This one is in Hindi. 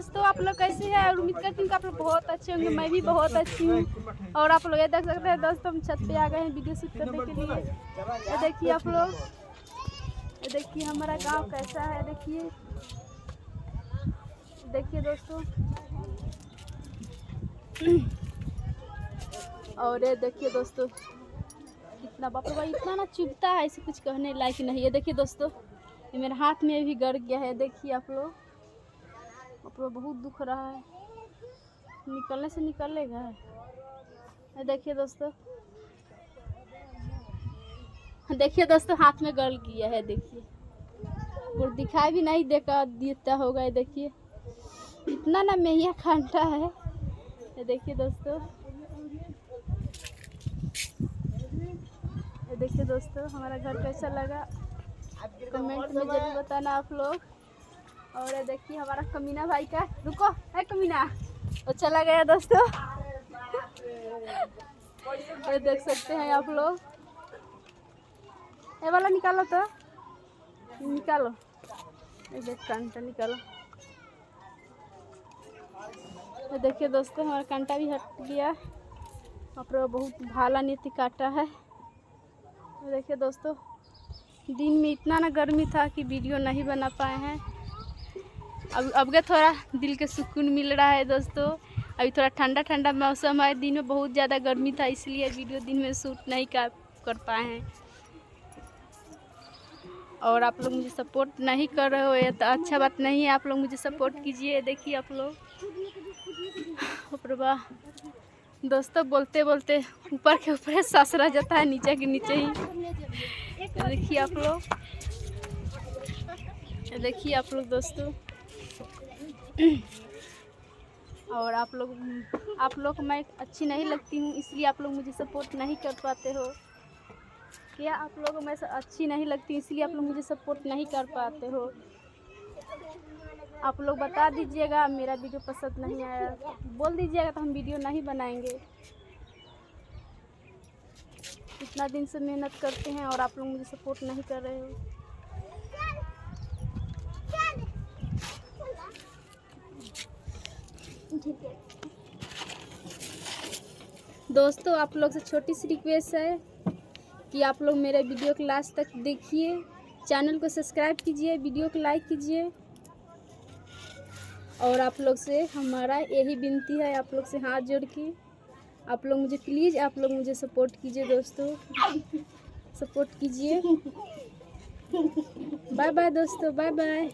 दोस्तों, आप लोग कैसे हैं? और उम्मीद करती हूँ कि आप लोग बहुत अच्छे होंगे। मैं भी बहुत अच्छी हूँ। और आप लोग ये देख सकते हैं दोस्तों, हम छत पे आ गए हैं वीडियो शूट करने के लिए। ये देखिए आप लोग, ये देखिए हमारा गांव कैसा है। देखिए देखिए दोस्तों, और ये देखिए दोस्तों कितना, बाप रे भाई इतना ना चुभता है, ऐसे कुछ कहने लायक नहीं है। देखिए दोस्तों, ये मेरे हाथ में भी गड़ गया है। देखिए आप लोग, बहुत दुख रहा है, निकलने से निकलेगा। ये देखिए दोस्तों, देखिए दोस्तों हाथ में गड़ गया है। देखिए और दिखाई भी नहीं देता होगा। ये देखिए इतना ना मैया खंडा है। ये देखिए दोस्तों, ये देखिए दोस्तों हमारा घर कैसा लगा कमेंट में जरूर बताना आप लोग। और ये देखिए हमारा कमीना भाई का, रुको है कमीना, वो चला गया दोस्तों। ये देख सकते हैं आप लोग, ये वाला निकालो तो, निकालो, ये देख कांटा निकालो। ये देखिए दोस्तों हमारा कांटा भी हट गया। आप लोग बहुत भाला नीति काटा है। ये देखिए दोस्तों, दिन में इतना ना गर्मी था कि वीडियो नहीं बना पाए हैं। अब के थोड़ा दिल के सुकून मिल रहा है दोस्तों। अभी थोड़ा ठंडा ठंडा मौसम है। दिन में बहुत ज़्यादा गर्मी था, इसलिए वीडियो दिन में शूट नहीं कर पाए हैं। और आप लोग मुझे सपोर्ट नहीं कर रहे हो, ये तो अच्छा बात नहीं है। आप लोग मुझे सपोर्ट कीजिए। देखिए आप लोग, वाह दोस्तों, बोलते बोलते ऊपर के ऊपर सांस रह जाता है, नीचे के नीचे ही। देखिए आप लोग, देखिए आप लोग दोस्तों, और आप लोग को मैं अच्छी नहीं लगती हूँ, इसलिए आप लोग मुझे सपोर्ट नहीं कर पाते हो। क्या आप लोगों को मैं अच्छी नहीं लगती, इसलिए आप लोग मुझे सपोर्ट नहीं कर पाते हो। आप लोग बता दीजिएगा मेरा वीडियो पसंद नहीं आया, बोल दीजिएगा तो हम वीडियो नहीं बनाएंगे। इतना दिन से मेहनत करते हैं और आप लोग मुझे सपोर्ट नहीं कर रहे हो। दोस्तों आप लोग से छोटी सी रिक्वेस्ट है कि आप लोग मेरे वीडियो को लास्ट तक देखिए, चैनल को सब्सक्राइब कीजिए, वीडियो को लाइक कीजिए। और आप लोग से हमारा यही विनती है, आप लोग से हाथ जोड़ के आप लोग मुझे प्लीज़, आप लोग मुझे सपोर्ट कीजिए दोस्तों, सपोर्ट कीजिए। बाय बाय दोस्तों, बाय बाय।